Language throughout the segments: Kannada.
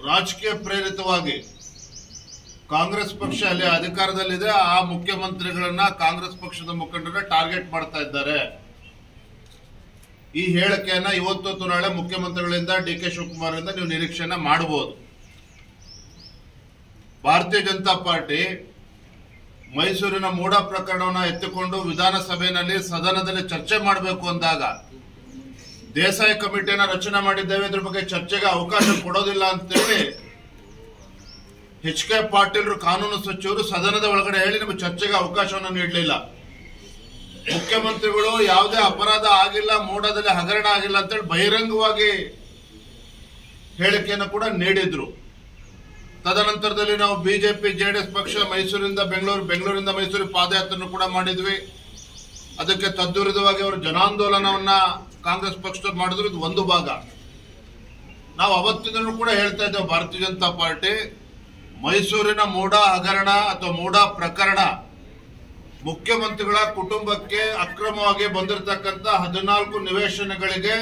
ರಾಜಕೀಯ ಪ್ರೇರಿತವಾಗಿ ಕಾಂಗ್ರೆಸ್ ಪಕ್ಷ ಅಲ್ಲಿ ಅಧಿಕಾರದಲ್ಲಿದೆ, ಆ ಮುಖ್ಯಮಂತ್ರಿಗಳನ್ನ ಕಾಂಗ್ರೆಸ್ ಪಕ್ಷದ ಮುಖಂಡರ ಟಾರ್ಗೆಟ್ ಮಾಡ್ತಾ ಇದ್ದಾರೆ. ಈ ಹೇಳಿಕೆಯನ್ನ ಇವತ್ತು ನಾಳೆ ಮುಖ್ಯಮಂತ್ರಿಗಳಿಂದ DK ಶಿವಕುಮಾರ್ ಇಂದ ನೀವು ನಿರೀಕ್ಷೆಯನ್ನ ಮಾಡಬಹುದು. ಭಾರತೀಯ ಜನತಾ ಪಾರ್ಟಿ ಮೈಸೂರಿನ ಮೂಡ ಪ್ರಕರಣವನ್ನು ಎತ್ತಿಕೊಂಡು ವಿಧಾನಸಭೆಯಲ್ಲಿ ಸದನದಲ್ಲಿ ಚರ್ಚೆ ಮಾಡಬೇಕು ಅಂದಾಗ ದೇಸಾಯಿ ಕಮಿಟಿಯನ್ನ ರಚನೆ ಮಾಡಿದ್ದೇವೆ, ಇದ್ರ ಬಗ್ಗೆ ಚರ್ಚೆಗೆ ಅವಕಾಶ ಕೊಡೋದಿಲ್ಲ ಅಂತೇಳಿ HK ಪಾಟೀಲ್ ಕಾನೂನು ಸಚಿವರು ಸದನದ ಒಳಗಡೆ ಹೇಳಿ ನಮಗೆ ಚರ್ಚೆಗೆ ಅವಕಾಶವನ್ನು ನೀಡಲಿಲ್ಲ. ಮುಖ್ಯಮಂತ್ರಿಗಳು ಯಾವುದೇ ಅಪರಾಧ ಆಗಿಲ್ಲ, ಮೂಡದಲ್ಲಿ ಹಗರಣ ಆಗಿಲ್ಲ ಅಂತೇಳಿ ಬಹಿರಂಗವಾಗಿ ಹೇಳಿಕೆಯನ್ನು ಕೂಡ ನೀಡಿದ್ರು. ತದನಂತರದಲ್ಲಿ ನಾವು ಬಿಜೆಪಿ JDS ಪಕ್ಷ ಮೈಸೂರಿಂದ ಬೆಂಗಳೂರಿಂದ ಮೈಸೂರಿಗೆ ಪಾದಯಾತ್ರೆ ಕೂಡ ಮಾಡಿದ್ವಿ. ಅದಕ್ಕೆ ತದ್ವಿರುದ್ಧವಾಗಿ ಅವರು ಜನಾಂದೋಲನವನ್ನ ಕಾಂಗ್ರೆಸ್ ಪಕ್ಷದವ್ರು ಮಾಡಿದ್ರು. ಇದು ಒಂದು ಭಾಗ. ನಾವು ಅವತ್ತಿಂದಲೂ ಕೂಡ ಹೇಳ್ತಾ ಇದ್ದೇವೆ, ಭಾರತೀಯ ಜನತಾ ಪಾರ್ಟಿ ಮೈಸೂರಿನ ಮೂಡ ಹಗರಣ ಅಥವಾ ಮೂಡ ಪ್ರಕರಣ ಮುಖ್ಯಮಂತ್ರಿಗಳ ಕುಟುಂಬಕ್ಕೆ ಅಕ್ರಮವಾಗಿ ಬಂದಿರತಕ್ಕಂತ 14 ನಿವೇಶನಗಳಿಗೆ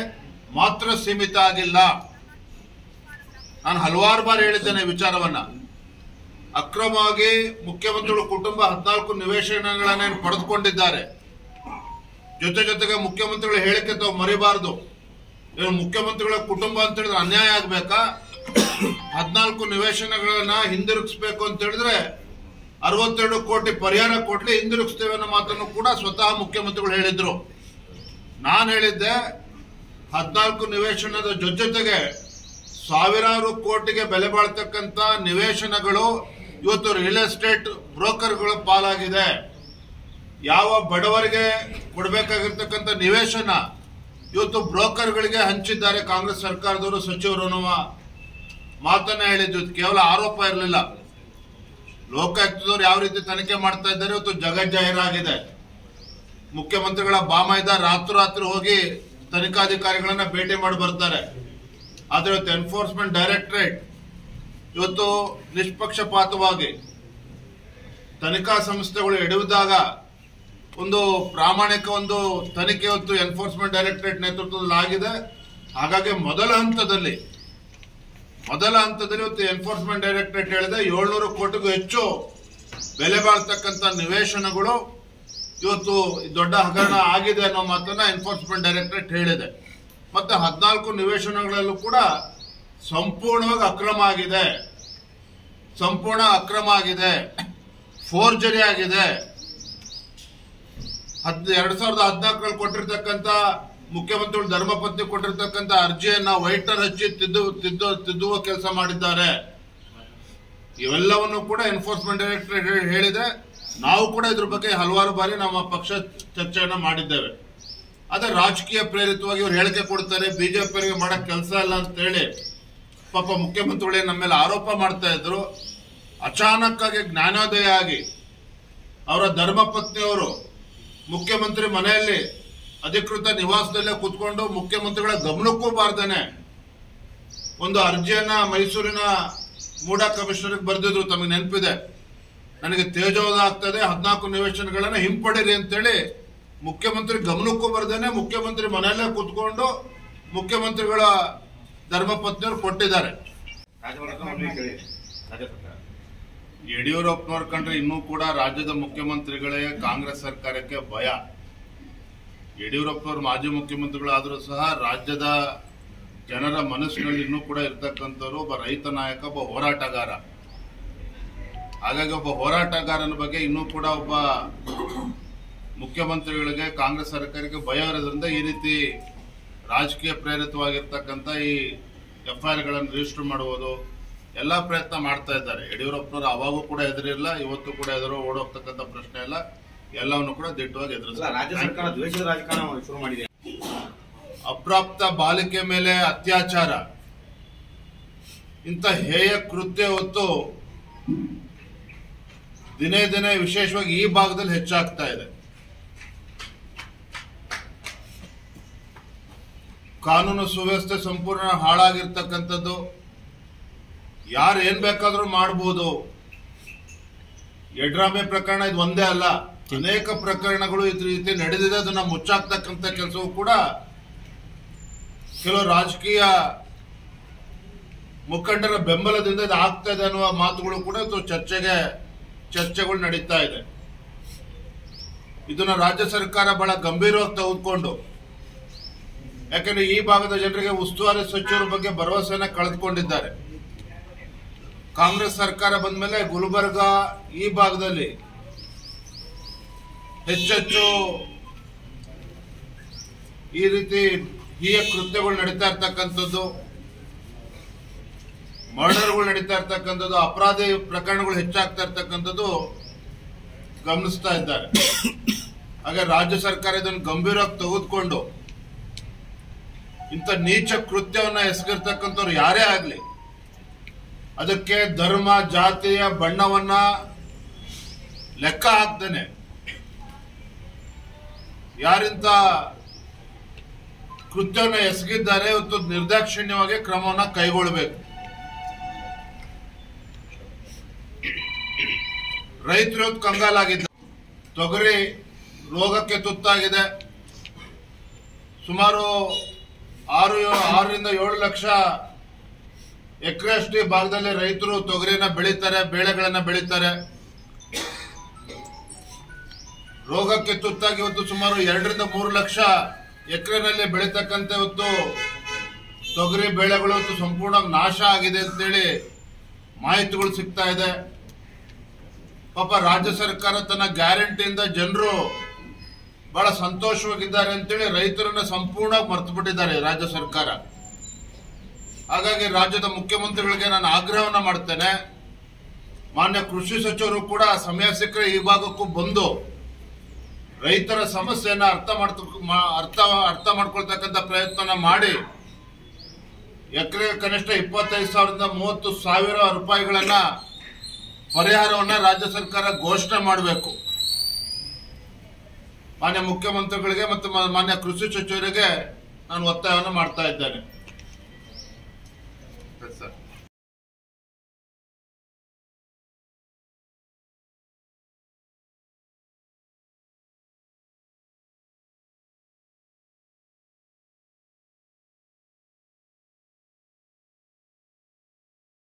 ಮಾತ್ರ ಸೀಮಿತ ಆಗಿಲ್ಲ. ನಾನು ಹಲವಾರು ಬಾರಿ ಹೇಳಿದ್ದೇನೆ ವಿಚಾರವನ್ನ. ಅಕ್ರಮವಾಗಿ ಮುಖ್ಯಮಂತ್ರಿಗಳ ಕುಟುಂಬ 14 ನಿವೇಶನಗಳನ್ನೇನು ಪಡೆದುಕೊಂಡಿದ್ದಾರೆ. ಜೊತೆಗೆ ಮುಖ್ಯಮಂತ್ರಿಗಳ ಹೇಳಿಕೆ ತಾವು ಮರಿಬಾರದು. ಮುಖ್ಯಮಂತ್ರಿಗಳ ಕುಟುಂಬ ಅಂತ ಹೇಳಿದ್ರೆ ಅನ್ಯಾಯ ಆಗ್ಬೇಕಾ? 14 ನಿವೇಶನಗಳನ್ನ ಹಿಂದಿರುಗಿಸ್ಬೇಕು ಅಂತ ಹೇಳಿದ್ರೆ 62 ಕೋಟಿ ಪರಿಹಾರ ಕೊಡ್ಲಿ, ಹಿಂದಿರುಗಿಸ್ತೇವೆ ಅನ್ನೋ ಮಾತನ್ನು ಕೂಡ ಸ್ವತಃ ಮುಖ್ಯಮಂತ್ರಿಗಳು ಹೇಳಿದ್ರು. ನಾನು ಹೇಳಿದ್ದೆ 14 ನಿವೇಶನದ ಜೊತೆಗೆ ಸಾವಿರಾರು ಕೋಟಿಗೆ ಬೆಲೆ ಬಾಳ್ತಕ್ಕಂತ ನಿವೇಶನಗಳು ಇವತ್ತು ರಿಯಲ್ ಎಸ್ಟೇಟ್ ಬ್ರೋಕರ್ಗಳ ಪಾಲಾಗಿದೆ. ಯಾವ ಬಡವರಿಗೆ ಕೊಡಬೇಕಾಗಿರ್ತಕ್ಕಂಥ ನಿವೇಶನ ಇವತ್ತು ಬ್ರೋಕರ್ಗಳಿಗೆ ಹಂಚಿದ್ದಾರೆ ಕಾಂಗ್ರೆಸ್ ಸರ್ಕಾರದವರು, ಸಚಿವರು ಅನ್ನುವ ಮಾತನ್ನ ಹೇಳಿದ್ದು. ಕೇವಲ ಆರೋಪ ಇರಲಿಲ್ಲ. ಲೋಕಾಯುಕ್ತದವರು ಯಾವ ರೀತಿ ತನಿಖೆ ಮಾಡ್ತಾ ಇದ್ದಾರೆ ಇವತ್ತು ಜಗಜ್ಜಾಹೀರಾಗಿದೆ. ಮುಖ್ಯಮಂತ್ರಿಗಳ ಬಾಮೈದ ರಾತ್ರಿ ಹೋಗಿ ತನಿಖಾಧಿಕಾರಿಗಳನ್ನ ಭೇಟಿ ಮಾಡಿ ಬರ್ತಾರೆ. ಆದ್ರೆ ಇವತ್ತು ಎನ್ಫೋರ್ಸ್ಮೆಂಟ್ ಡೈರೆಕ್ಟರೇಟ್ ಇವತ್ತು ನಿಷ್ಪಕ್ಷಪಾತವಾಗಿ ತನಿಖಾ ಸಂಸ್ಥೆಗಳು ಎಡುವಿದಾಗ ಒಂದು ಪ್ರಾಮಾಣಿಕ ಒಂದು ತನಿಖೆ ಇವತ್ತು ಎನ್ಫೋರ್ಸ್ಮೆಂಟ್ ಡೈರೆಕ್ಟರೇಟ್ ನೇತೃತ್ವದಲ್ಲಿ ಆಗಿದೆ. ಹಾಗಾಗಿ ಮೊದಲ ಹಂತದಲ್ಲಿ ಇವತ್ತು ಎನ್ಫೋರ್ಸ್ಮೆಂಟ್ ಡೈರೆಕ್ಟರೇಟ್ ಹೇಳಿದೆ 700 ಕೋಟಿಗೂ ಹೆಚ್ಚು ಬೆಲೆ ಬಾಳ್ತಕ್ಕಂಥ ನಿವೇಶನಗಳು ಇವತ್ತು ದೊಡ್ಡ ಹಗರಣ ಆಗಿದೆ ಅನ್ನೋ ಮಾತನ್ನ ಎನ್ಫೋರ್ಸ್ಮೆಂಟ್ ಡೈರೆಕ್ಟರೇಟ್ ಹೇಳಿದೆ. ಮತ್ತೆ 14 ನಿವೇಶನಗಳಲ್ಲೂ ಕೂಡ ಸಂಪೂರ್ಣ ಅಕ್ರಮ ಆಗಿದೆ, ಫೋರ್ಜರಿ ಆಗಿದೆ. 2014 ಕೊಟ್ಟಿರ್ತಕ್ಕಂಥ ಮುಖ್ಯಮಂತ್ರಿಗಳು ಧರ್ಮಪತ್ನಿ ಕೊಟ್ಟಿರ್ತಕ್ಕಂಥ ಅರ್ಜಿಯನ್ನ ವೈಟರ್ ಹಚ್ಚಿ ತಿದ್ದುವ ಕೆಲಸ ಮಾಡಿದ್ದಾರೆ. ಇವೆಲ್ಲವನ್ನು ಕೂಡ ಎನ್ಫೋರ್ಸ್ಮೆಂಟ್ ಡೈರೆಕ್ಟರೇಟ್ ಹೇಳಿದೆ. ನಾವು ಕೂಡ ಇದ್ರ ಬಗ್ಗೆ ಹಲವಾರು ಬಾರಿ ನಮ್ಮ ಪಕ್ಷ ಚರ್ಚೆಯನ್ನ ಮಾಡಿದ್ದೇವೆ. ಅದೇ ರಾಜಕೀಯ ಪ್ರೇರಿತವಾಗಿ ಇವ್ರು ಹೇಳಿಕೆ ಕೊಡ್ತಾರೆ, ಬಿಜೆಪಿಯವರಿಗೆ ಮಾಡಕ್ ಕೆಲಸ ಇಲ್ಲ ಅಂತ ಹೇಳಿ ಪಾಪ ಮುಖ್ಯಮಂತ್ರಿಗಳೇ ನಮ್ಮ ಮೇಲೆ ಆರೋಪ ಮಾಡ್ತಾ ಇದ್ರು. ಅಚಾನಕ್ ಆಗಿ ಜ್ಞಾನೋದಯ ಆಗಿ ಅವರ ಧರ್ಮಪತ್ನಿಯವರು ಮುಖ್ಯಮಂತ್ರಿ ಮನೆಯಲ್ಲಿ ಅಧಿಕೃತ ನಿವಾಸದಲ್ಲೇ ಕೂತ್ಕೊಂಡು ಮುಖ್ಯಮಂತ್ರಿಗಳ ಗಮನಕ್ಕೂ ಬಾರ್ದೇನೆ ಒಂದು ಅರ್ಜಿಯನ್ನ ಮೈಸೂರಿನ ಮೂಡ ಕಮಿಷನರ್ಗೆ ಬರೆದಿದ್ರು. ತಮಗೆ ನೆನಪಿದೆ, ನನಗೆ ತೇಜೋವಧ ಆಗ್ತದೆ, 14 ನಿವೇಶನಗಳನ್ನ ಹಿಂಪಡೀರಿ ಅಂತೇಳಿ ಮುಖ್ಯಮಂತ್ರಿ ಗಮನಕ್ಕೂ ಬರ್ದೇನೆ ಮುಖ್ಯಮಂತ್ರಿ ಮನೆಯಲ್ಲೇ ಕೂತ್ಕೊಂಡು ಮುಖ್ಯಮಂತ್ರಿಗಳ ಧರ್ಮಪತ್ನಿಯವರು ಕೊಟ್ಟಿದ್ದಾರೆ. ಯಡಿಯೂರಪ್ಪನವ್ರ ಕಂಡ್ರೆ ಇನ್ನೂ ಕೂಡ ರಾಜ್ಯದ ಮುಖ್ಯಮಂತ್ರಿಗಳೇ ಕಾಂಗ್ರೆಸ್ ಸರ್ಕಾರಕ್ಕೆ ಭಯ. ಯಡಿಯೂರಪ್ಪನವರು ಮಾಜಿ ಮುಖ್ಯಮಂತ್ರಿಗಳಾದರೂ ಸಹ ರಾಜ್ಯದ ಜನರ ಮನಸ್ಸಿನಲ್ಲಿ ಇನ್ನೂ ಕೂಡ ಇರ್ತಕ್ಕಂಥವ್ರು ಒಬ್ಬ ರೈತ ನಾಯಕ, ಒಬ್ಬ ಹೋರಾಟಗಾರ. ಹಾಗಾಗಿ ಒಬ್ಬ ಹೋರಾಟಗಾರನ ಬಗ್ಗೆ ಇನ್ನೂ ಕೂಡ ಒಬ್ಬ ಮುಖ್ಯಮಂತ್ರಿಗಳಿಗೆ ಕಾಂಗ್ರೆಸ್ ಸರ್ಕಾರಕ್ಕೆ ಭಯ ಇರೋದ್ರಿಂದ ಈ ರೀತಿ ರಾಜಕೀಯ ಪ್ರೇರಿತವಾಗಿರ್ತಕ್ಕಂಥ ಈ FIR ಗಳನ್ನು ರಿಜಿಸ್ಟರ್ ಮಾಡುವುದು ಎಲ್ಲ ಪ್ರಯತ್ನ ಮಾಡ್ತಾ ಇದ್ದಾರೆ. ಯಡಿಯೂರಪ್ಪನವರು ಅವಾಗೂ ಕೂಡ ಎದುರಿಲ್ಲ, ಇವತ್ತು ಕೂಡ ಎದುರು ಓಡೋಗ್ತಕ್ಕಂಥ ಪ್ರಶ್ನೆ ಇಲ್ಲ. ಎಲ್ಲವನ್ನು ಕೂಡ ದಿಟ್ಟವಾಗಿ ಎದುರಿಸಿದೆ. ಅಪ್ರಾಪ್ತ ಬಾಲಿಕೆ ಮೇಲೆ ಅತ್ಯಾಚಾರ, ಇಂಥ ಹೇಯ ಕೃತ್ಯ ಹೊತ್ತು ದಿನೇ ದಿನೇ ವಿಶೇಷವಾಗಿ ಈ ಭಾಗದಲ್ಲಿ ಹೆಚ್ಚಾಗ್ತಾ ಇದೆ. ಕಾನೂನು ಸುವ್ಯವಸ್ಥೆ ಸಂಪೂರ್ಣ ಹಾಳಾಗಿರ್ತಕ್ಕಂಥದ್ದು. ಯಾರು ಏನ್ ಬೇಕಾದ್ರೂ ಮಾಡಬಹುದು. ಯಡ್ರಾಮೆ ಪ್ರಕರಣ ಇದು ಒಂದೇ ಅಲ್ಲ, ಅನೇಕ ಪ್ರಕರಣಗಳು ಇದ್ರ ರೀತಿ ನಡೆದಿದೆ. ಅದನ್ನ ಮುಚ್ಚಾಕ್ತಕ್ಕಂಥ ಕೆಲಸವೂ ಕೂಡ ಕೆಲವು ರಾಜಕೀಯ ಮುಖಂಡರ ಬೆಂಬಲದಿಂದ ಇದು ಆಗ್ತಾ ಇದೆ ಅನ್ನುವ ಮಾತುಗಳು ಕೂಡ ಚರ್ಚೆಗಳು ನಡೀತಾ ಇದೆ. ಇದನ್ನ ರಾಜ್ಯ ಸರ್ಕಾರ ಬಹಳ ಗಂಭೀರವಾಗಿ ತೆಗೆದುಕೊಂಡು, ಯಾಕಂದ್ರೆ ಈ ಭಾಗದ ಜನರಿಗೆ ಉಸ್ತುವಾರಿ ಸಚಿವರ ಬಗ್ಗೆ ಭರವಸೆನ ಕಳೆದುಕೊಂಡಿದ್ದಾರೆ. ಕಾಂಗ್ರೆಸ್ ಸರ್ಕಾರ ಬಂದ ಮೇಲೆ ಗುಲ್ಬರ್ಗ ಈ ಭಾಗದಲ್ಲಿ ಹೆಚ್ಚೆಚ್ಚು ಈ ರೀತಿ ಹೀಯ ಕೃತ್ಯಗಳು ನಡೀತಾ ಇರ್ತಕ್ಕಂಥದ್ದು, ಮರ್ಡರ್ಗಳು ನಡೀತಾ ಇರ್ತಕ್ಕಂಥದ್ದು, ಅಪರಾಧಿ ಪ್ರಕರಣಗಳು ಹೆಚ್ಚಾಗ್ತಾ ಇರ್ತಕ್ಕಂಥದ್ದು ಗಮನಿಸ್ತಾ ಇದ್ದಾರೆ. ಹಾಗೆ ರಾಜ್ಯ ಸರ್ಕಾರ ಇದನ್ನು ಗಂಭೀರವಾಗಿ ತೆಗೆದುಕೊಂಡು ಇಂಥ ನೀಚ ಕೃತ್ಯವನ್ನ ಎಸಗಿರ್ತಕ್ಕಂಥವ್ರು ಯಾರೇ ಆಗ್ಲಿ ಅದಕ್ಕೆ ಧರ್ಮ, ಜಾತಿಯ ಬಣ್ಣವನ್ನ ಲೆಕ್ಕ ಹಾಕ್ದೇನೆ ಯಾರಿಂತ ಕೃತ್ಯವನ್ನ ಎಸಗಿದ್ದಾರೆ ಇವತ್ತು ನಿರ್ದಾಕ್ಷಿಣ್ಯವಾಗಿ ಕ್ರಮವನ್ನ ಕೈಗೊಳ್ಳಬೇಕು. ರೈತರು ಕಂಗಾಲಾಗಿದ್ದಾರೆ. ತೊಗರಿ ರೋಗಕ್ಕೆ ತುತ್ತಾಗಿದೆ. ಸುಮಾರು 6ರಿಂದ 7 ಲಕ್ಷ ಎಕರೆಯಷ್ಟು ಭಾಗದಲ್ಲಿ ರೈತರು ತೊಗರಿನ ಬೆಳೀತಾರೆ, ಬೆಳೆಗಳನ್ನ ಬೆಳೀತಾರೆ. ರೋಗಕ್ಕೆ ತುತ್ತಾಗಿ ಇವತ್ತು ಸುಮಾರು 2ರಿಂದ 3 ಲಕ್ಷ ಎಕರೆನಲ್ಲಿ ಬೆಳೀತಕ್ಕಂಥ ಇವತ್ತು ತೊಗರಿ ಬೆಳೆಗಳು ಇವತ್ತು ಸಂಪೂರ್ಣ ನಾಶ ಆಗಿದೆ ಅಂತೇಳಿ ಮಾಹಿತಿಗಳು ಸಿಗ್ತಾ ಇದೆ. ಪಾಪ ರಾಜ್ಯ ಸರ್ಕಾರ ತನ್ನ ಗ್ಯಾರಂಟಿಯಿಂದ ಜನರು ಬಹಳ ಸಂತೋಷವಾಗಿದ್ದಾರೆ ಅಂತೇಳಿ ರೈತರನ್ನ ಸಂಪೂರ್ಣ ಮರೆತು ಬಿಟ್ಟಿದ್ದಾರೆ ರಾಜ್ಯ ಸರ್ಕಾರ. ಹಾಗಾಗಿ ರಾಜ್ಯದ ಮುಖ್ಯಮಂತ್ರಿಗಳಿಗೆ ನಾನು ಆಗ್ರಹವನ್ನ ಮಾಡ್ತೇನೆ, ಮಾನ್ಯ ಕೃಷಿ ಸಚಿವರು ಕೂಡ ಸಮಯ ಸಿಕ್ಕರೆ ಈ ಭಾಗಕ್ಕೂ ಬಂದು ರೈತರ ಸಮಸ್ಯೆಯನ್ನ ಅರ್ಥ ಮಾಡ್ಕೊಳ್ತಕ್ಕಂಥ ಪ್ರಯತ್ನ ಮಾಡಿ ಎಕರೆಗೆ ಕನಿಷ್ಠ 25,000ರಿಂದ 30,000 ರೂಪಾಯಿಗಳನ್ನ ಪರಿಹಾರವನ್ನ ರಾಜ್ಯ ಸರ್ಕಾರ ಘೋಷಣೆ ಮಾಡಬೇಕು. ಮಾನ್ಯ ಮುಖ್ಯಮಂತ್ರಿಗಳಿಗೆ ಮತ್ತು ಮಾನ್ಯ ಕೃಷಿ ಸಚಿವರಿಗೆ ನಾನು ಒತ್ತಾಯವನ್ನು ಮಾಡ್ತಾ ಇದ್ದೇನೆ.